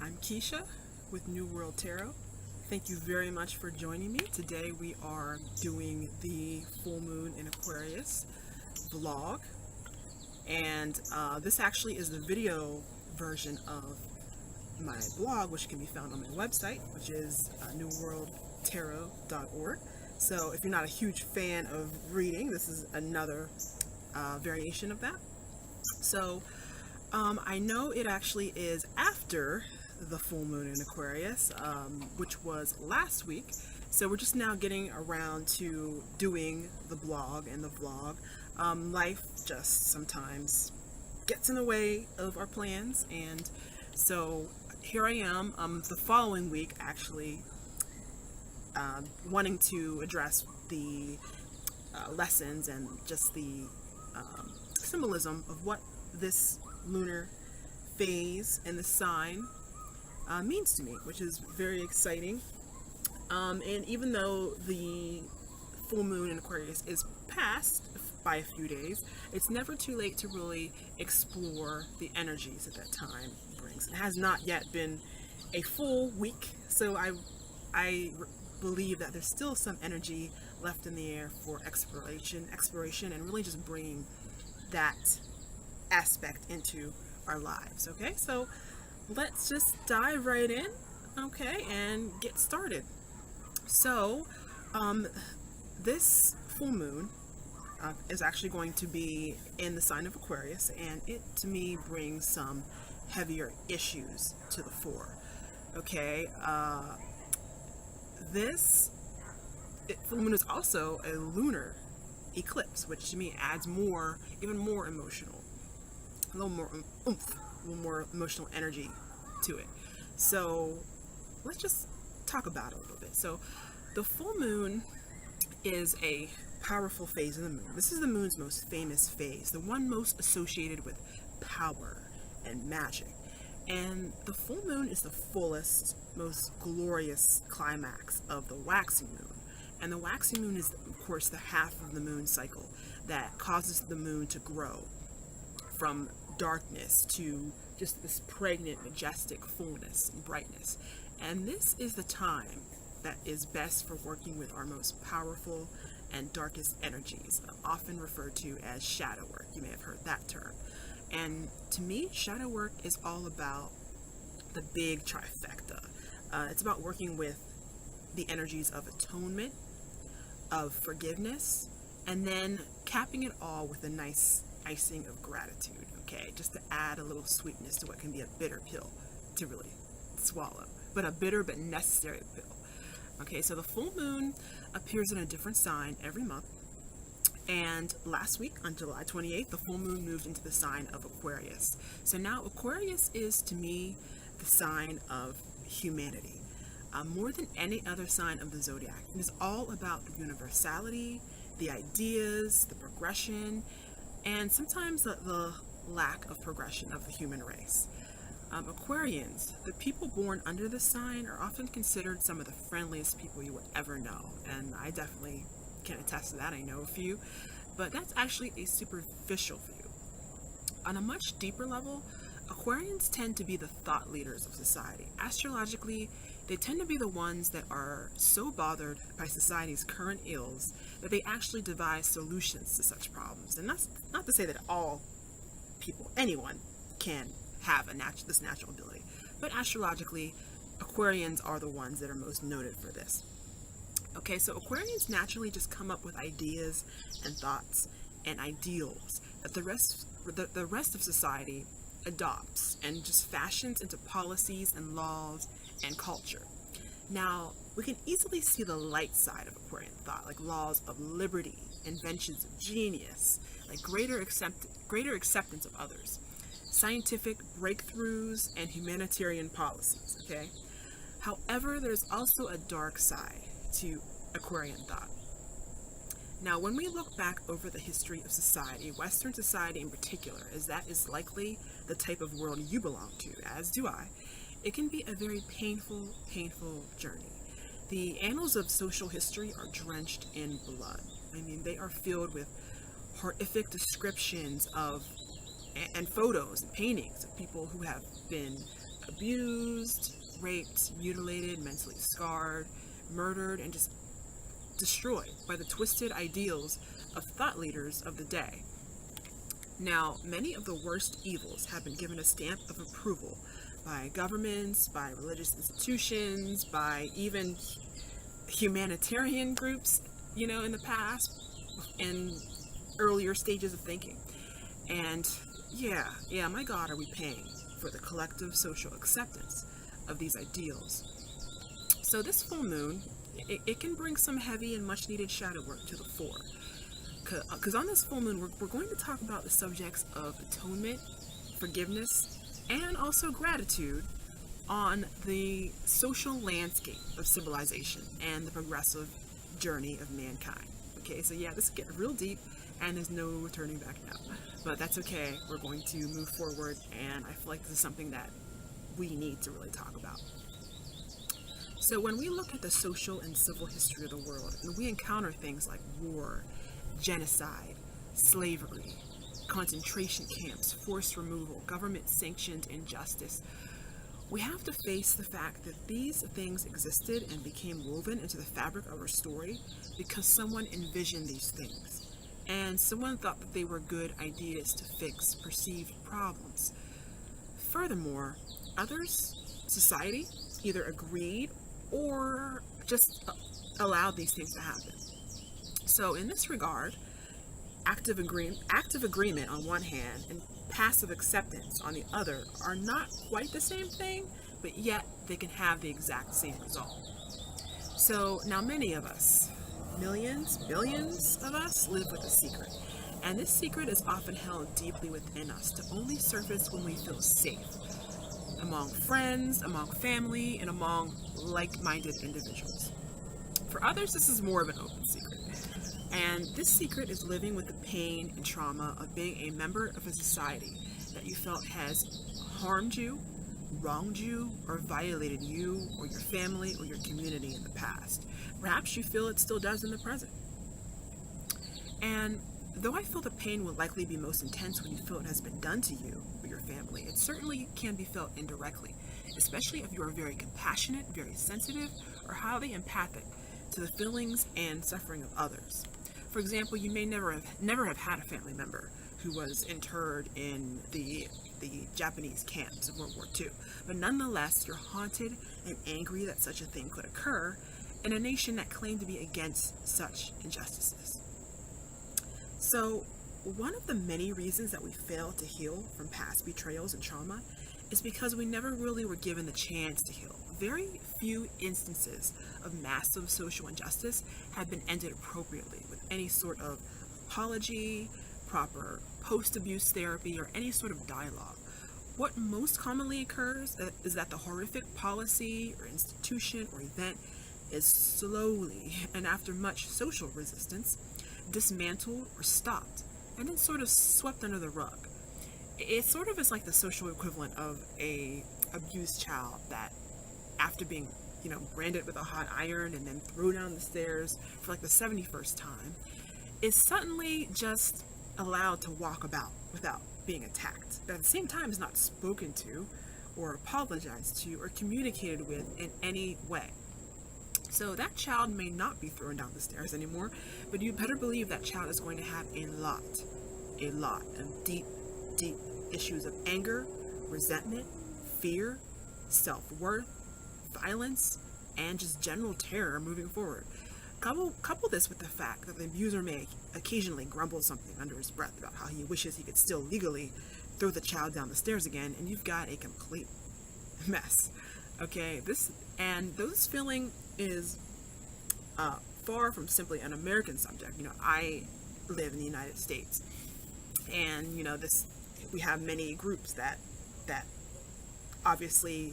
I'm Keisha with New World Tarot. Thank you very much for joining me. Today we are doing the full moon in Aquarius vlog, and this actually is the video version of my blog, which can be found on my website, which is newworldtarot.org. So if you're not a huge fan of reading, this is another variation of that. So I know it actually is after the full moon in Aquarius, which was last week. So we're just now getting around to doing the blog and the vlog. Life just sometimes gets in the way of our plans, and so here I am the following week actually wanting to address the lessons and just the symbolism of what this lunar phase and the sign means to me, which is very exciting. And even though the full moon in Aquarius is past by a few days, it's never too late to really explore the energies that time brings. It has not yet been a full week, so I believe that there's still some energy left in the air for exploration, and really just bringing that aspect into our lives. Okay, so let's just dive right in, okay, and get started. So this full moon is actually going to be in the sign of Aquarius, and it to me brings some heavier issues to the fore. Okay, this full moon is also a lunar eclipse, which to me adds even more emotional, a little more oomph, a little more emotional energy to it. So let's just talk about it a little bit. So the full moon is a powerful phase of the moon. This is the moon's most famous phase, the one most associated with power and magic. And the full moon is the fullest, most glorious climax of the waxing moon. And the waxing moon is, of course, the half of the moon cycle that causes the moon to grow from darkness to just this pregnant, majestic fullness and brightness. And this is the time that is best for working with our most powerful and darkest energies, often referred to as shadow work. You may have heard that term. And to me, shadow work is all about the big trifecta. It's about working with the energies of atonement, of forgiveness, and then capping it all with a nice icing of gratitude, okay? Just to add a little sweetness to what can be a bitter pill to really swallow, but a bitter but necessary pill. Okay, so the full moon appears in a different sign every month. And last week, on July 28th, the full moon moved into the sign of Aquarius. So now Aquarius is, to me, the sign of humanity. More than any other sign of the zodiac, it is all about the universality, the ideas, the progression, and sometimes the lack of progression of the human race. Aquarians, the people born under this sign, are often considered some of the friendliest people you will ever know, and I definitely can attest to that. I know a few, but that's actually a superficial view. On a much deeper level, Aquarians tend to be the thought leaders of society. Astrologically, they tend to be the ones that are so bothered by society's current ills that they actually devise solutions to such problems. And that's not to say that all people, anyone, can have this natural ability, but astrologically, Aquarians are the ones that are most noted for this. Okay, so Aquarians naturally just come up with ideas and thoughts and ideals that the rest of society adopts and just fashions into policies and laws and culture. Now, we can easily see the light side of Aquarian thought, like laws of liberty, inventions of genius, like greater acceptance of others, scientific breakthroughs, and humanitarian policies, okay? However, there's also a dark side to Aquarian thought. Now, when we look back over the history of society, Western society in particular, as that is likely the type of world you belong to, as do I, it can be a very painful journey. The annals of social history are drenched in blood. I mean, they are filled with horrific descriptions of and photos and paintings of people who have been abused, raped, mutilated, mentally scarred, murdered, and just destroyed by the twisted ideals of thought leaders of the day. Now, many of the worst evils have been given a stamp of approval by governments, by religious institutions, by even humanitarian groups, in the past, in earlier stages of thinking. And yeah, my God, are we paying for the collective social acceptance of these ideals? So this full moon, it can bring some heavy and much needed shadow work to the fore. Because on this full moon, we're going to talk about the subjects of atonement, forgiveness, and also gratitude on the social landscape of civilization and the progressive journey of mankind. Okay, so yeah, this gets real deep, and there's no returning back now. But that's okay, we're going to move forward, and I feel like this is something that we need to really talk about. So when we look at the social and civil history of the world, and we encounter things like war, genocide, slavery, concentration camps, forced removal, government-sanctioned injustice, we have to face the fact that these things existed and became woven into the fabric of our story because someone envisioned these things. And someone thought that they were good ideas to fix perceived problems. Furthermore, others, society, either agreed or just allowed these things to happen. So in this regard, active agreement on one hand and passive acceptance on the other are not quite the same thing, but yet they can have the exact same result. So now many of us, millions, billions of us, live with a secret. And this secret is often held deeply within us to only surface when we feel safe, among friends, among family, and among like-minded individuals. For others, this is more of an open secret. And this secret is living with the pain and trauma of being a member of a society that you felt has harmed you, wronged you, or violated you or your family or your community in the past. Perhaps you feel it still does in the present. And though I feel the pain will likely be most intense when you feel it has been done to you or your family, it certainly can be felt indirectly, especially if you are very compassionate, very sensitive, or highly empathic to the feelings and suffering of others. For example, you may never have had a family member who was interred in the Japanese camps of World War II, but nonetheless, you're haunted and angry that such a thing could occur in a nation that claimed to be against such injustices. So, one of the many reasons that we fail to heal from past betrayals and trauma is because we never really were given the chance to heal. Very few instances of massive social injustice have been ended appropriately with any sort of apology, proper post-abuse therapy, or any sort of dialogue. What most commonly occurs is that the horrific policy or institution or event is slowly, and after much social resistance, dismantled or stopped, and then sort of swept under the rug. It sort of is like the social equivalent of a abused child that, after being, branded with a hot iron and then thrown down the stairs for like the 71st time, is suddenly just allowed to walk about without being attacked, but at the same time is not spoken to or apologized to or communicated with in any way. So that child may not be thrown down the stairs anymore, but you better believe that child is going to have a lot of deep issues of anger, resentment, fear, self-worth, violence, and just general terror moving forward. Couple this with the fact that the abuser may occasionally grumble something under his breath about how he wishes he could still legally throw the child down the stairs again, and you've got a complete mess. Okay, this feeling is far from simply an American subject. I live in the United States, and we have many groups that obviously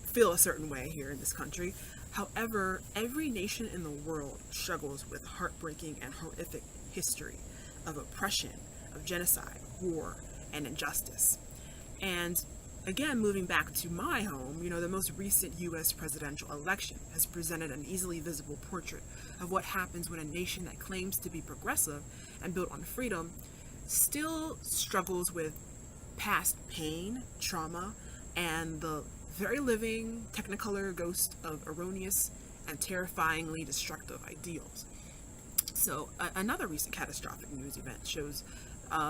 feel a certain way here in this country. However, every nation in the world struggles with heartbreaking and horrific history of oppression, of genocide, war, and injustice. And again, moving back to my home, the most recent U.S. presidential election has presented an easily visible portrait of what happens when a nation that claims to be progressive and built on freedom still struggles with past pain, trauma, and the very living technicolor ghost of erroneous and terrifyingly destructive ideals. So, another recent catastrophic news event shows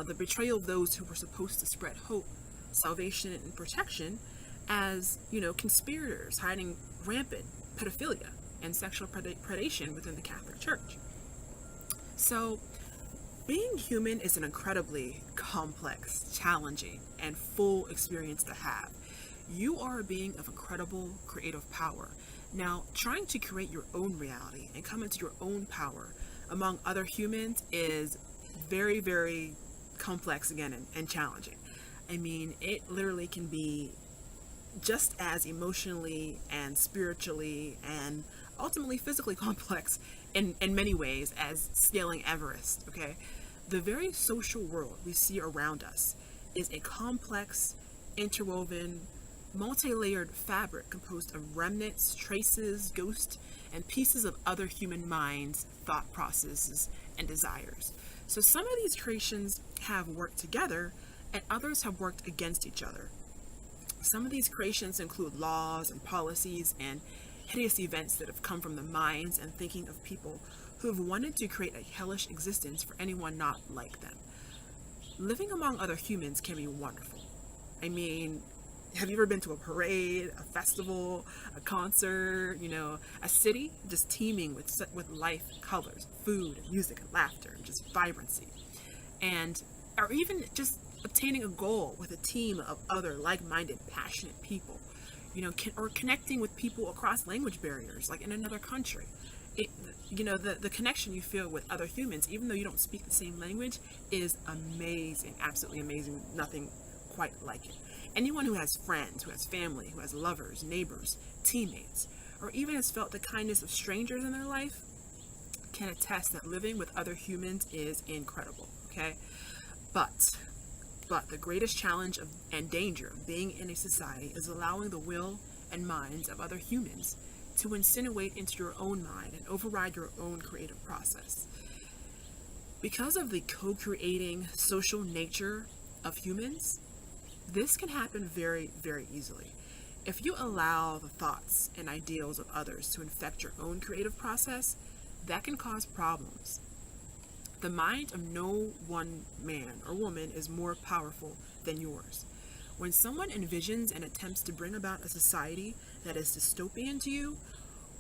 the betrayal of those who were supposed to spread hope, salvation, and protection as, conspirators hiding rampant pedophilia and sexual predation within the Catholic Church. So, being human is an incredibly complex, challenging, and full experience to have. You are a being of incredible creative power. Now, trying to create your own reality and come into your own power among other humans is very, very complex again and challenging. I mean, it literally can be just as emotionally and spiritually and ultimately physically complex in many ways as scaling Everest, okay? The very social world we see around us is a complex, interwoven, multi-layered fabric composed of remnants, traces, ghosts, and pieces of other human minds, thought processes, and desires. So some of these creations have worked together and others have worked against each other. Some of these creations include laws and policies and hideous events that have come from the minds and thinking of people who have wanted to create a hellish existence for anyone not like them. Living among other humans can be wonderful. I mean, have you ever been to a parade, a festival, a concert, a city just teeming with life, colors, food, music, and laughter, and just vibrancy? Or even just obtaining a goal with a team of other like-minded, passionate people, or connecting with people across language barriers, like in another country. The connection you feel with other humans, even though you don't speak the same language, is amazing, absolutely amazing, nothing quite like it. Anyone who has friends, who has family, who has lovers, neighbors, teammates, or even has felt the kindness of strangers in their life can attest that living with other humans is incredible, okay? But the greatest challenge and danger of being in a society is allowing the will and minds of other humans to insinuate into your own mind and override your own creative process. Because of the co-creating social nature of humans, this can happen very, very easily. If you allow the thoughts and ideals of others to infect your own creative process, that can cause problems. The mind of no one man or woman is more powerful than yours. When someone envisions and attempts to bring about a society that is dystopian to you,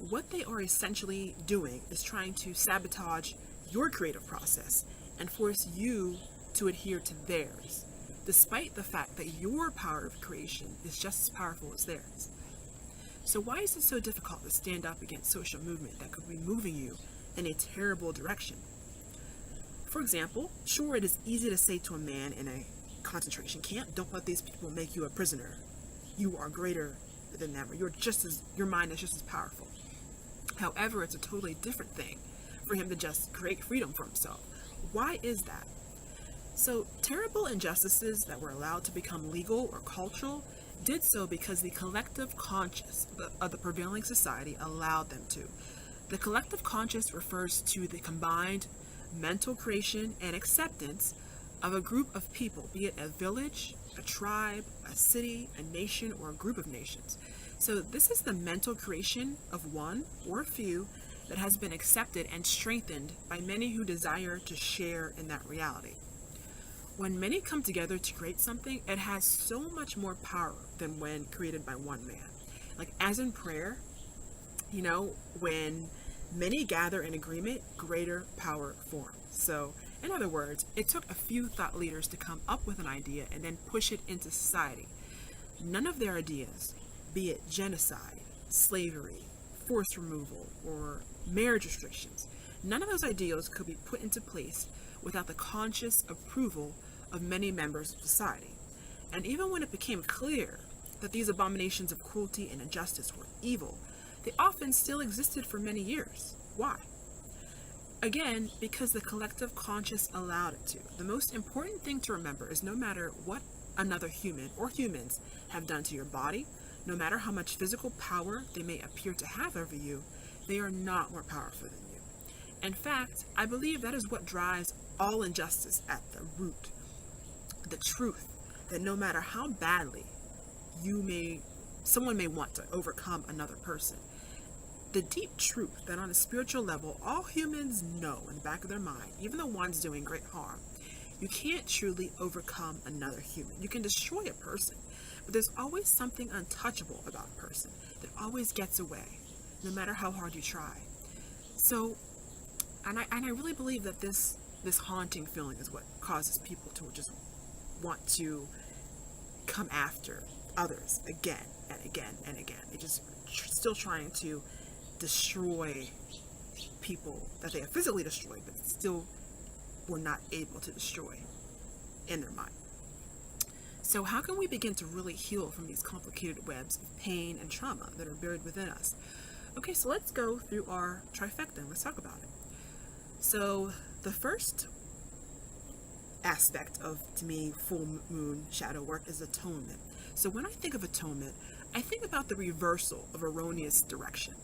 what they are essentially doing is trying to sabotage your creative process and force you to adhere to theirs, despite the fact that your power of creation is just as powerful as theirs. So why is it so difficult to stand up against social movement that could be moving you in a terrible direction? For example, sure, it is easy to say to a man in a concentration camp, don't let these people make you a prisoner. You are greater than them, or your mind is just as powerful. However, it's a totally different thing for him to just create freedom for himself. Why is that? So, terrible injustices that were allowed to become legal or cultural did so because the collective conscious of the prevailing society allowed them to. The collective conscious refers to the combined mental creation and acceptance of a group of people, be it a village, a tribe, a city, a nation, or a group of nations. So this is the mental creation of one or a few that has been accepted and strengthened by many who desire to share in that reality. When many come together to create something, it has so much more power than when created by one man. Like as in prayer, when many gather in agreement, greater power forms. So, in other words, it took a few thought leaders to come up with an idea and then push it into society. None of their ideas, be it genocide, slavery, forced removal, or marriage restrictions, none of those ideals could be put into place without the conscious approval of many members of society. And even when it became clear that these abominations of cruelty and injustice were evil, they often still existed for many years. Why? Again, because the collective conscious allowed it to. The most important thing to remember is no matter what another human or humans have done to your body, no matter how much physical power they may appear to have over you, they are not more powerful than you. In fact, I believe that is what drives all injustice at the root. The truth that no matter how badly someone may want to overcome another person. The deep truth that on a spiritual level, all humans know in the back of their mind, even the ones doing great harm, you can't truly overcome another human. You can destroy a person, but there's always something untouchable about a person that always gets away, no matter how hard you try. So, and I really believe that this haunting feeling is what causes people to just want to come after others again and again and again. They're just still trying to destroy people that they have physically destroyed, but still were not able to destroy in their mind. So how can we begin to really heal from these complicated webs of pain and trauma that are buried within us? Okay, so let's go through our trifecta and let's talk about it. So the first aspect of, to me, full moon shadow work is atonement. So when I think of atonement, I think about the reversal of erroneous direction.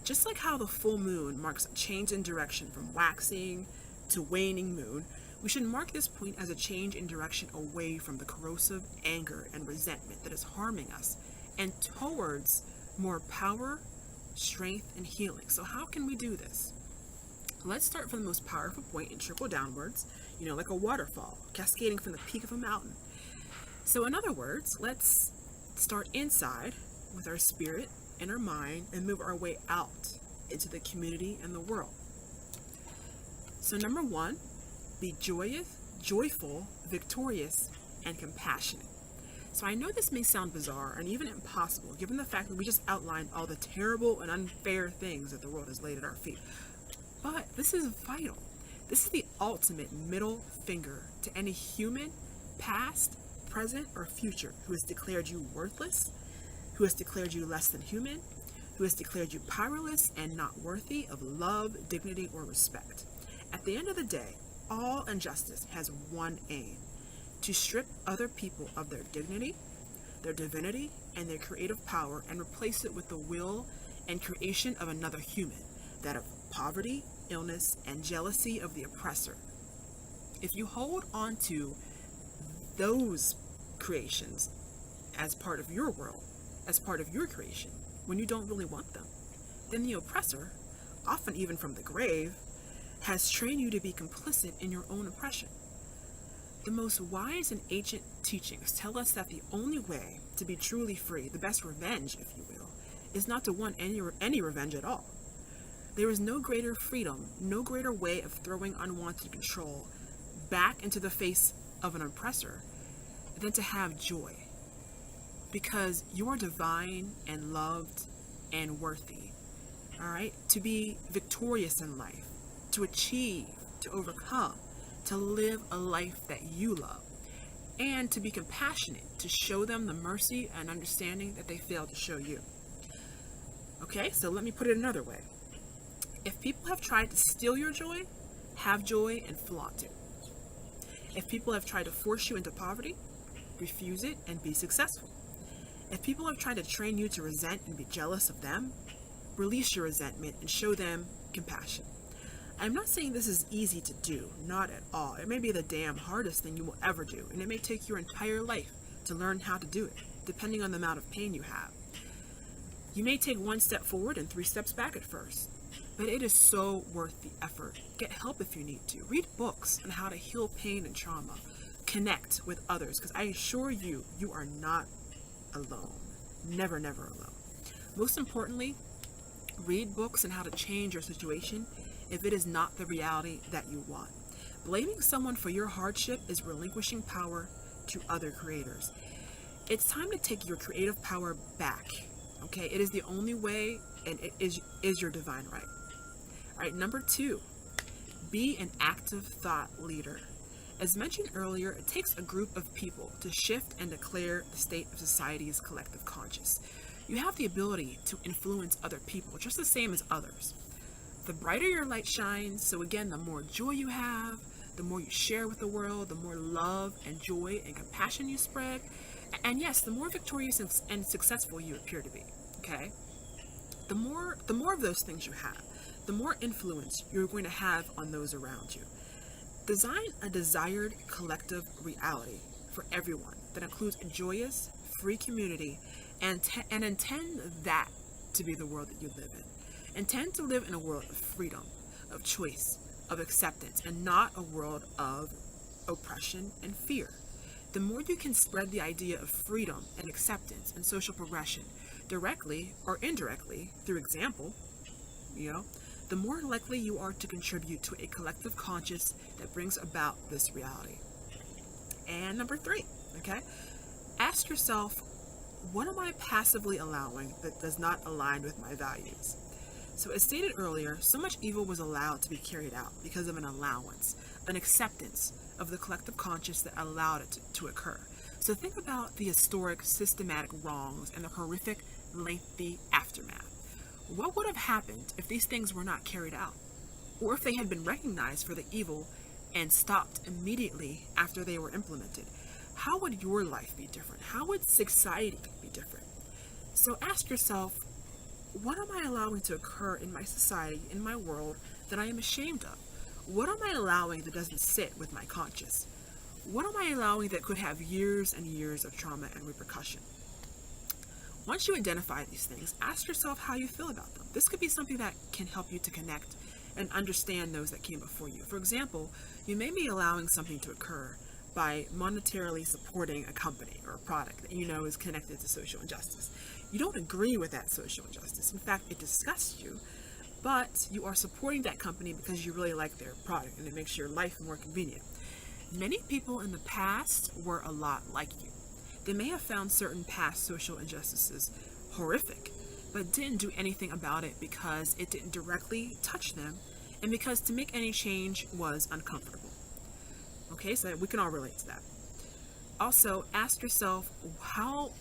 Just like how the full moon marks a change in direction from waxing to waning moon, we should mark this point as a change in direction away from the corrosive anger and resentment that is harming us and towards more power, strength, and healing. So how can we do this? Let's start from the most powerful point and trickle downwards, like a waterfall cascading from the peak of a mountain. So in other words, let's start inside with our spirit and our mind and move our way out into the community and the world. So number 1, be joyous, joyful, victorious, and compassionate. So I know this may sound bizarre and even impossible given the fact that we just outlined all the terrible and unfair things that the world has laid at our feet. But this is vital. This is the ultimate middle finger to any human, past, present, or future, who has declared you worthless, who has declared you less than human, who has declared you powerless and not worthy of love, dignity, or respect. At the end of the day, all injustice has one aim: to strip other people of their dignity, their divinity, and their creative power, and replace it with the will and creation of another human, that of poverty, illness, and jealousy of the oppressor. If you hold on to those creations as part of your world, as part of your creation, when you don't really want them, then the oppressor, often even from the grave, has trained you to be complicit in your own oppression. The most wise and ancient teachings tell us that the only way to be truly free, the best revenge, if you will, is not to want any revenge at all. There is no greater freedom, no greater way of throwing unwanted control back into the face of an oppressor than to have joy. Because you are divine and loved and worthy, all right? To be victorious in life, to achieve, to overcome, to live a life that you love, and to be compassionate, to show them the mercy and understanding that they failed to show you. Okay, so let me put it another way. If people have tried to steal your joy, have joy and flaunt it. If people have tried to force you into poverty, refuse it and be successful. If people have tried to train you to resent and be jealous of them, release your resentment and show them compassion. I'm not saying this is easy to do, not at all. It may be the damn hardest thing you will ever do, and it may take your entire life to learn how to do it, depending on the amount of pain you have. You may take 1 step forward and 3 steps back at first, but it is so worth the effort. Get help if you need to. Read books on how to heal pain and trauma. Connect with others, because I assure you, you are not alone. Never, never alone. Most importantly, read books on how to change your situation if it is not the reality that you want. Blaming someone for your hardship is relinquishing power to other creators. It's time to take your creative power back. Okay, it is the only way, and it is your divine right. All right, number 2, be an active thought leader. As mentioned earlier, it takes a group of people to shift and declare the state of society's collective conscious. You have the ability to influence other people just the same as others. The brighter your light shines, so again, the more joy you have, the more you share with the world, the more love and joy and compassion you spread, and yes, the more victorious and successful you appear to be, okay? The more of those things you have, the more influence you're going to have on those around you. Design a desired collective reality for everyone that includes a joyous, free community, and intend that to be the world that you live in. Intend to live in a world of freedom, of choice, of acceptance, and not a world of oppression and fear. The more you can spread the idea of freedom and acceptance and social progression, directly or indirectly, through example, the more likely you are to contribute to a collective conscious that brings about this reality. And number 3, okay? Ask yourself, what am I passively allowing that does not align with my values? So as stated earlier, so much evil was allowed to be carried out because of an allowance, an acceptance of the collective conscious that allowed it to occur. So think about the historic, systematic wrongs and the horrific, lengthy aftermath. What would have happened if these things were not carried out? Or if they had been recognized for the evil and stopped immediately after they were implemented? How would your life be different? How would society be different? So ask yourself, what am I allowing to occur in my society, in my world, that I am ashamed of? What am I allowing that doesn't sit with my conscious? What am I allowing that could have years and years of trauma and repercussion? Once you identify these things, ask yourself how you feel about them. This could be something that can help you to connect and understand those that came before you. For example, you may be allowing something to occur by monetarily supporting a company or a product that you know is connected to social injustice. You don't agree with that social injustice. In fact, it disgusts you, but you are supporting that company because you really like their product and it makes your life more convenient. Many people in the past were a lot like you. They may have found certain past social injustices horrific, but didn't do anything about it because it didn't directly touch them and because to make any change was uncomfortable. Okay, so we can all relate to that. Also, ask yourself how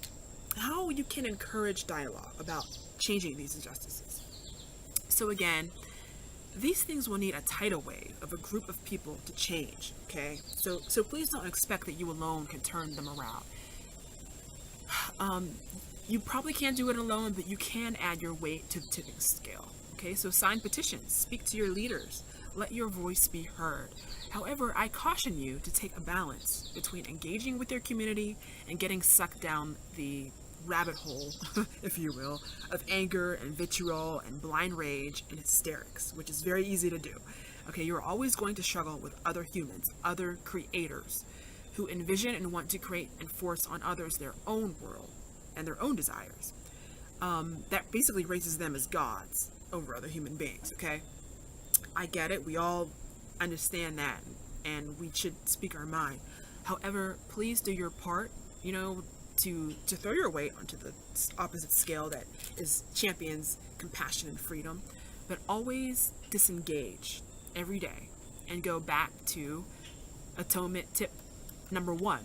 you can encourage dialogue about changing these injustices. So again, these things will need a tidal wave of a group of people to change, okay? So please don't expect that you alone can turn them around. You probably can't do it alone, but you can add your weight to the tipping scale. Okay, so sign petitions, speak to your leaders, let your voice be heard. However, I caution you to take a balance between engaging with your community and getting sucked down the rabbit hole, if you will, of anger and vitriol and blind rage and hysterics, which is very easy to do. Okay, you're always going to struggle with other humans, other creators, who envision and want to create and force on others their own world and their own desires. That basically raises them as gods over other human beings, okay? I get it. We all understand that, and we should speak our mind. However, please do your part, to throw your weight onto the opposite scale that is champions compassion and freedom, but always disengage every day and go back to atonement tip number 1,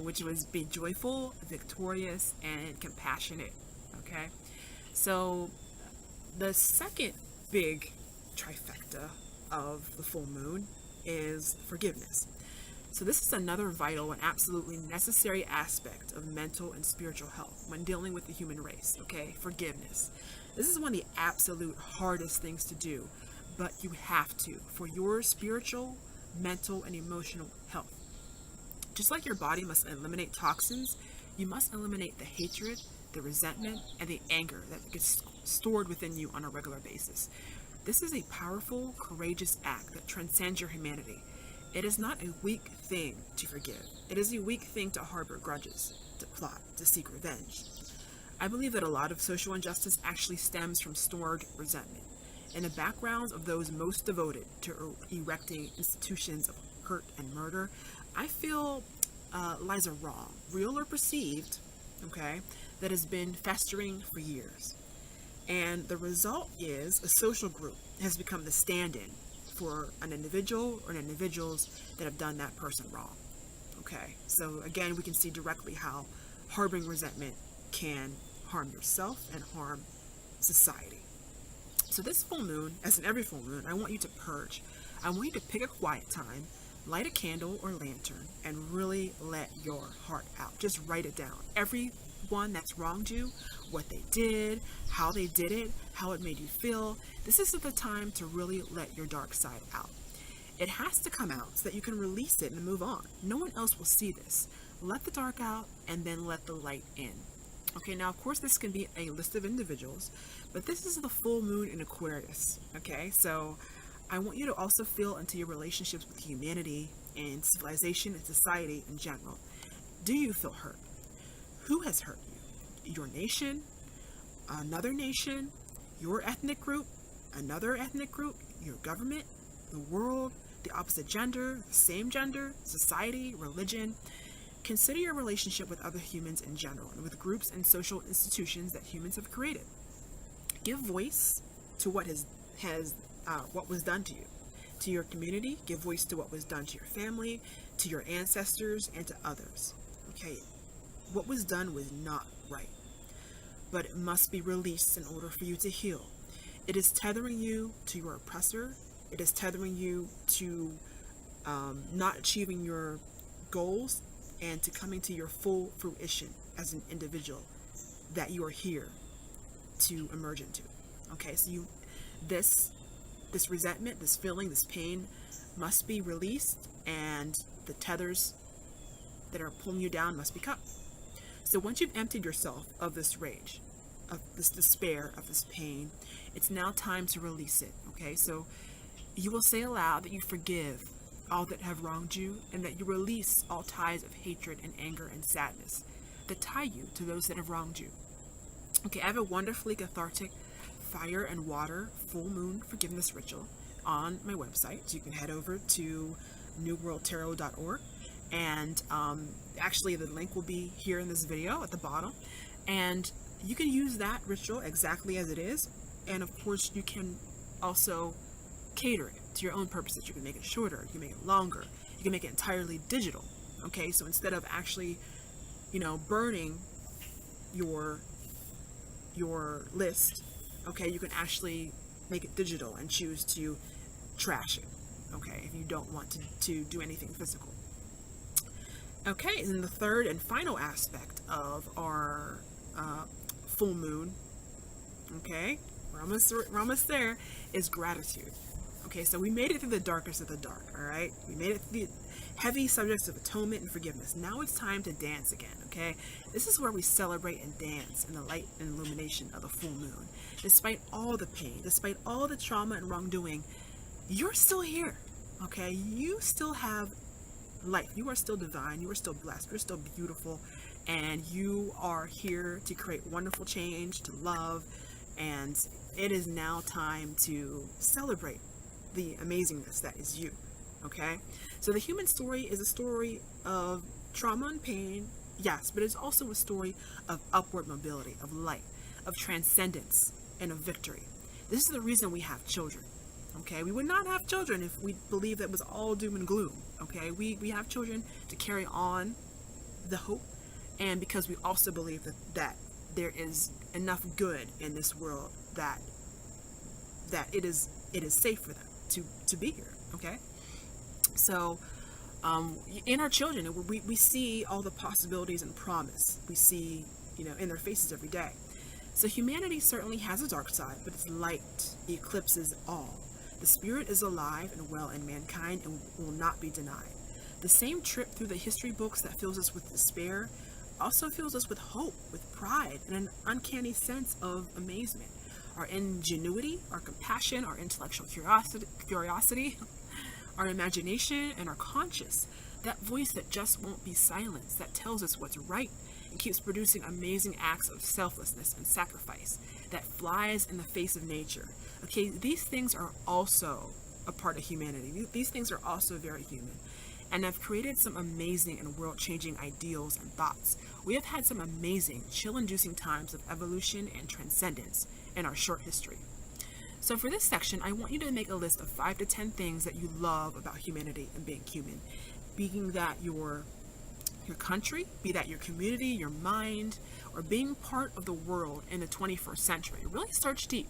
which was be joyful, victorious, and compassionate. Okay, so the second big trifecta of the full moon is forgiveness. So this is another vital and absolutely necessary aspect of mental and spiritual health when dealing with the human race. Okay, forgiveness. This is one of the absolute hardest things to do, but you have to for your spiritual, mental, and emotional health. Just like your body must eliminate toxins, you must eliminate the hatred, the resentment, and the anger that gets stored within you on a regular basis. This is a powerful, courageous act that transcends your humanity. It is not a weak thing to forgive. It is a weak thing to harbor grudges, to plot, to seek revenge. I believe that a lot of social injustice actually stems from stored resentment. In the backgrounds of those most devoted to erecting institutions of hurt and murder, I feel lies a wrong, real or perceived, okay, that has been festering for years. And the result is a social group has become the stand-in for an individual or individuals that have done that person wrong. Okay, so again, we can see directly how harboring resentment can harm yourself and harm society. So this full moon, as in every full moon, I want you to purge. I want you to pick a quiet time, light a candle or lantern, and really let your heart out. Just write it down. Everyone that's wronged you, what they did, how they did it, how it made you feel. This is the time to really let your dark side out. It has to come out so that you can release it and move on. No one else will see this, let the dark out, and then let the light in. Okay, now of course this can be a list of individuals, but this is the full moon in Aquarius. Okay, so I want you to also feel into your relationships with humanity and civilization and society in general. Do you feel hurt? Who has hurt you? Your nation, another nation, your ethnic group, another ethnic group, your government, the world, the opposite gender, the same gender, society, religion. Consider your relationship with other humans in general and with groups and social institutions that humans have created. Give voice to what what was done to you, to your community. Give voice to what was done to your family, to your ancestors, and to others. Okay, what was done was not right, but it must be released in order for you to heal. It is tethering you to your oppressor. It is tethering you to not achieving your goals and to coming to your full fruition as an individual that you are here to emerge into. Okay, so this resentment, this feeling, this pain must be released, and the tethers that are pulling you down must be cut. So once you've emptied yourself of this rage, of this despair, of this pain, it's now time to release it. Okay, so you will say aloud that you forgive all that have wronged you, and that you release all ties of hatred and anger and sadness that tie you to those that have wronged you. Okay, I have a wonderfully cathartic fire and water full moon forgiveness ritual on my website. So you can head over to newworldtarot.org, and actually the link will be here in this video at the bottom, and you can use that ritual exactly as it is. And of course you can also cater it to your own purposes. You can make it shorter, you can make it longer, you can make it entirely digital. Okay, so instead of actually, burning your list, okay, you can actually make it digital and choose to trash it, okay, if you don't want to do anything physical. Okay, and the third and final aspect of our full moon, okay, we're almost there, is gratitude. Okay, so we made it through the darkest of the dark, all right? We made it through the heavy subjects of atonement and forgiveness. Now it's time to dance again, okay? This is where we celebrate and dance in the light and illumination of the full moon. Despite all the pain, despite all the trauma and wrongdoing, you're still here, okay? You still have life. You are still divine. You are still blessed. You're still beautiful. And you are here to create wonderful change, to love. And it is now time to celebrate the amazingness that is you. Okay, so the human story is a story of trauma and pain, yes, but it's also a story of upward mobility, of light, of transcendence, and of victory. This is the reason we have children. Okay, we would not have children if we believed that it was all doom and gloom. Okay, we have children to carry on the hope, and because we also believe that there is enough good in this world that it is safe for them to be here. Okay, so in our children, we see all the possibilities and promise we see, in their faces every day. So humanity certainly has a dark side, but its light eclipses all. The spirit is alive and well in mankind and will not be denied. The same trip through the history books that fills us with despair also fills us with hope, with pride, and an uncanny sense of amazement. Our ingenuity, our compassion, our intellectual curiosity, our imagination, and our conscience. That voice that just won't be silenced, that tells us what's right and keeps producing amazing acts of selflessness and sacrifice, that flies in the face of nature. Okay, these things are also a part of humanity. These things are also very human, and have created some amazing and world-changing ideals and thoughts. We have had some amazing, chill-inducing times of evolution and transcendence in our short history. So for this section, I want you to make a list of 5 to 10 things that you love about humanity and being human, being that your country, be that your community, your mind, or being part of the world in the 21st century. Really search deep.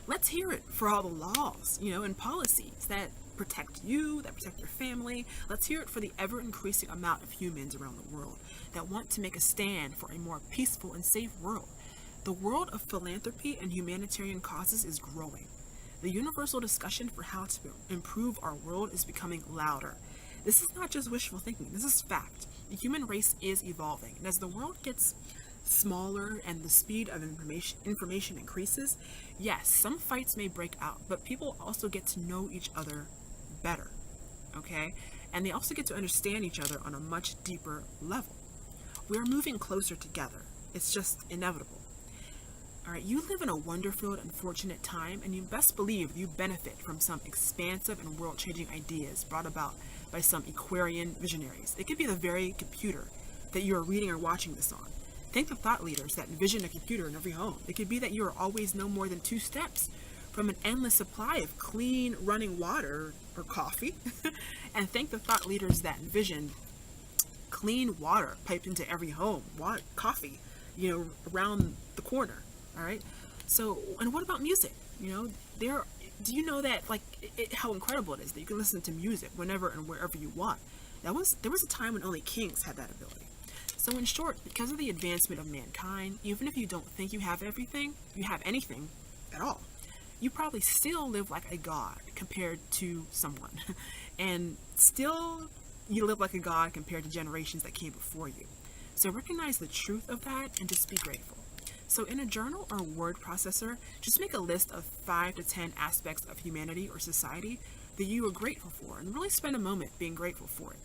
Let's hear it for all the laws, and policies that protect you, that protect your family. Let's hear it for the ever-increasing amount of humans around the world that want to make a stand for a more peaceful and safe world. The world of philanthropy and humanitarian causes is growing. The universal discussion for how to improve our world is becoming louder. This is not just wishful thinking, this is fact. The human race is evolving, and as the world gets smaller and the speed of information increases, yes, some fights may break out, but people also get to know each other better, okay? And they also get to understand each other on a much deeper level. We're moving closer together. It's just inevitable. All right, you live in a wonder-filled and fortunate time, and you best believe you benefit from some expansive and world-changing ideas brought about by some Aquarian visionaries. It could be the very computer that you are reading or watching this on. Thank the thought leaders that envision a computer in every home. It could be that you are always no more than 2 steps from an endless supply of clean running water or coffee. And thank the thought leaders that envision clean water piped into every home, coffee, around the corner. All right. So, and what about music? Do you know that, how incredible it is that you can listen to music whenever and wherever you want? There was a time when only kings had that ability. So in short, because of the advancement of mankind, even if you don't think you have everything, you have anything at all, you probably still live like a god compared to someone. And still you live like a god compared to generations that came before you. So recognize the truth of that and just be grateful. So in a journal or word processor, just make a list of 5 to 10 aspects of humanity or society that you are grateful for, and really spend a moment being grateful for it.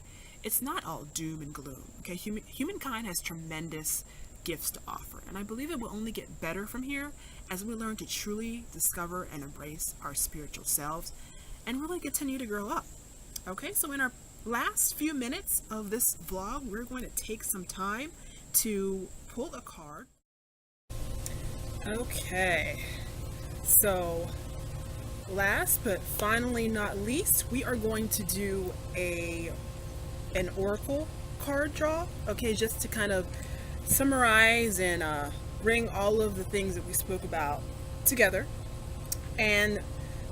It's not all doom and gloom, okay? Humankind has tremendous gifts to offer, and I believe it will only get better from here as we learn to truly discover and embrace our spiritual selves and really continue to grow up. Okay, so in our last few minutes of this vlog, we're going to take some time to pull a card. Okay, so last but finally not least, we are going to do an oracle card draw, okay, just to kind of summarize and bring all of the things that we spoke about together. And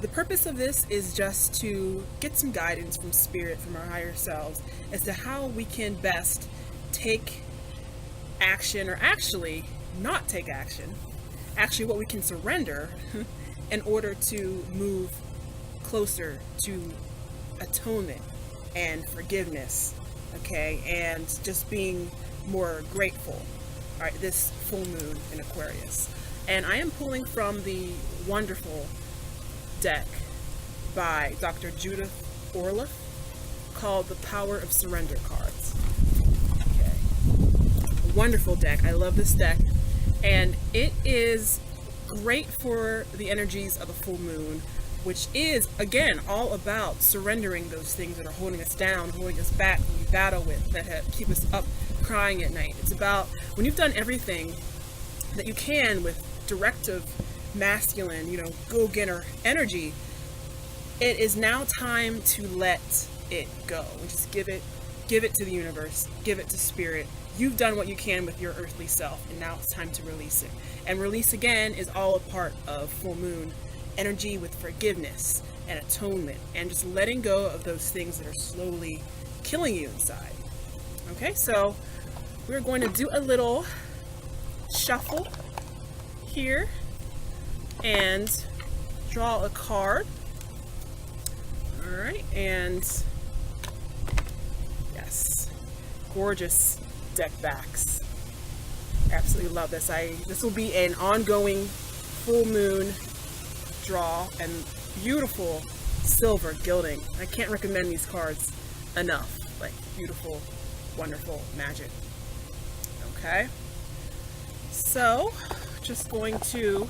the purpose of this is just to get some guidance from spirit, from our higher selves, as to how we can best take action, or actually not take action, actually what we can surrender in order to move closer to atonement and forgiveness, okay, and just being more grateful. All right, this full moon in Aquarius. And I am pulling from the wonderful deck by Dr. Judith Orloff called The Power of Surrender cards. Okay, a wonderful deck. I love this deck. And it is great for the energies of the full moon, which is, again, all about surrendering those things that are holding us down, holding us back, that we battle with, that keep us up crying at night. It's about when you've done everything that you can with directive, masculine, go-getter energy, it is now time to let it go. And just give it to the universe, give it to spirit. You've done what you can with your earthly self, and now it's time to release it. And release, again, is all a part of full moon energy, with forgiveness and atonement and just letting go of those things that are slowly killing you inside. Okay, so we're going to do a little shuffle here and draw a card. All right, and yes, gorgeous deck backs. Absolutely love this. This will be an ongoing full moon draw, and beautiful silver gilding. I can't recommend these cards enough. Like, beautiful, wonderful magic. Okay, so just going to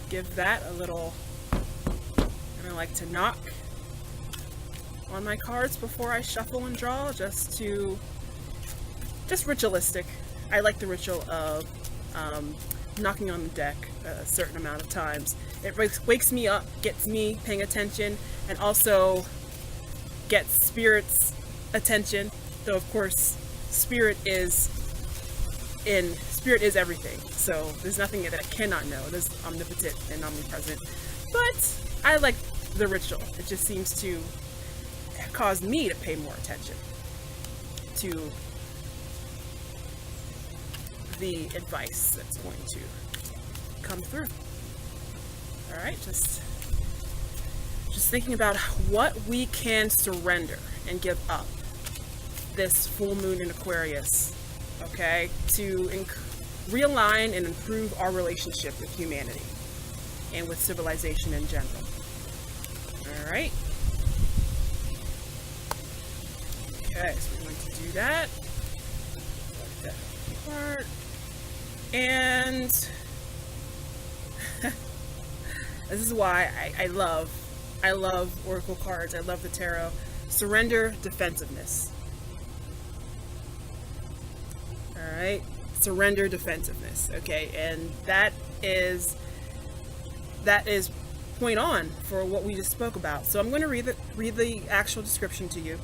give that a little, and I like to knock on my cards before I shuffle and draw, just ritualistic. I like the ritual of knocking on the deck a certain amount of times. It wakes me up, gets me paying attention, and also gets spirit's attention. Though of course, spirit is everything. So there's nothing that it cannot know. It is omnipotent and omnipresent. But I like the ritual. It just seems to cause me to pay more attention to the advice that's going to come through. All right, just just thinking about what we can surrender and give up this full moon in Aquarius, okay, to realign and improve our relationship with humanity and with civilization in general. All right. Okay, so we're going to do that. Like that apart. And this is why I love Oracle cards. I love the tarot. Surrender, defensiveness. All right, surrender, defensiveness. Okay, and that is point on for what we just spoke about. So I'm going to read the actual description to you.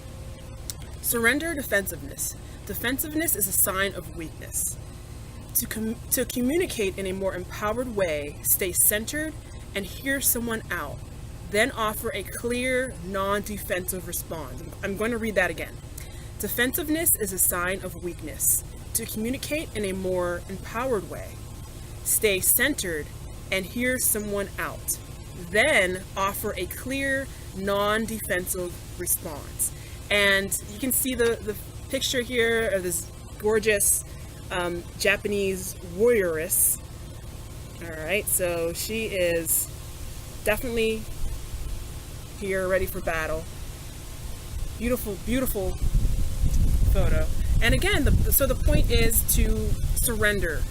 Surrender, defensiveness. Defensiveness is a sign of weakness. To communicate in a more empowered way, stay centered and hear someone out. Then offer a clear, non-defensive response. I'm going to read that again. Defensiveness is a sign of weakness. To communicate in a more empowered way, stay centered and hear someone out. Then offer a clear, non-defensive response. And you can see the picture here of this gorgeous Japanese warrioress. All right, so she is definitely here, ready for battle. Beautiful, beautiful photo. And again, so the point is to surrender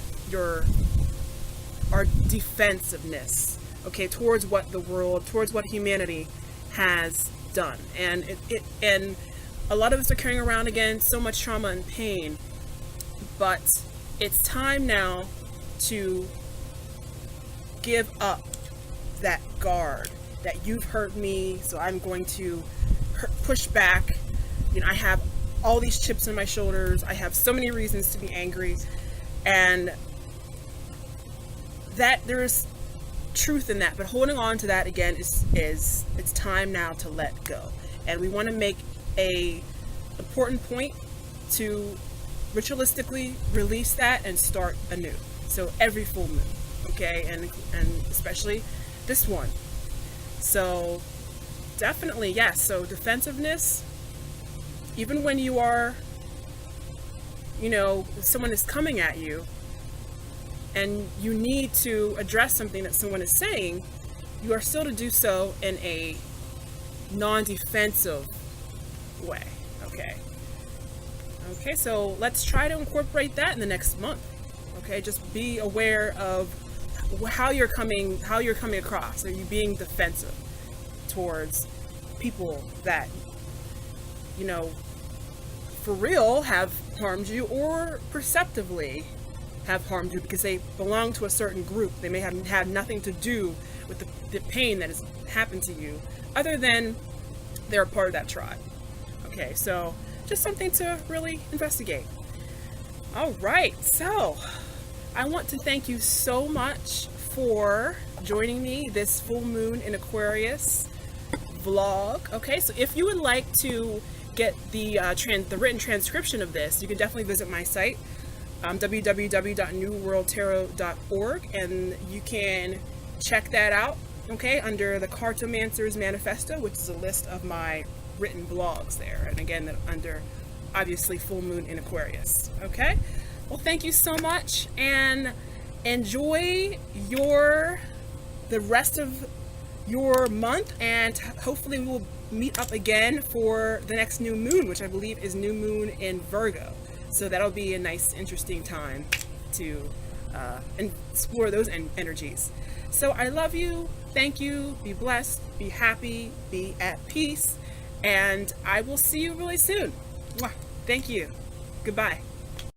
our defensiveness, okay, towards what the world, towards what humanity has done. And and a lot of us are carrying around, again, so much trauma and pain, but it's time now to give up that guard that you've hurt me, so I'm going to push back. You know, I have all these chips on my shoulders. I have so many reasons to be angry, and that there is truth in that. But holding on to that again is it's time now to let go. And we want to make a important point to ritualistically release that and start anew. So every full moon, okay, and especially this one. So definitely, yes. So defensiveness, even when you are, you know, someone is coming at you and you need to address something that someone is saying, you are still to do so in a non-defensive way. Okay, so let's try to incorporate that in the next month. Okay, just be aware of how you're coming across. Are you being defensive towards people that, you know, for real have harmed you, or perceptively have harmed you because they belong to a certain group? They may have had nothing to do with the pain that has happened to you, other than they're a part of that tribe. Okay, so just something to really investigate. All right, so I want to thank you so much for joining me this full moon in Aquarius vlog. Okay, so if you would like to get the written transcription of this, you can definitely visit my site, www.newworldtarot.org, and you can check that out, okay, under the Cartomancer's Manifesto, which is a list of my written blogs there, and again, under obviously full moon in Aquarius. Okay, well, thank you so much, and enjoy the rest of your month, and hopefully we will meet up again for the next new moon, which I believe is new moon in Virgo. So that'll be a nice, interesting time to explore those energies. So I love you. Thank you. Be blessed. Be happy. Be at peace. And I will see you really soon. Mwah. Thank you. Goodbye.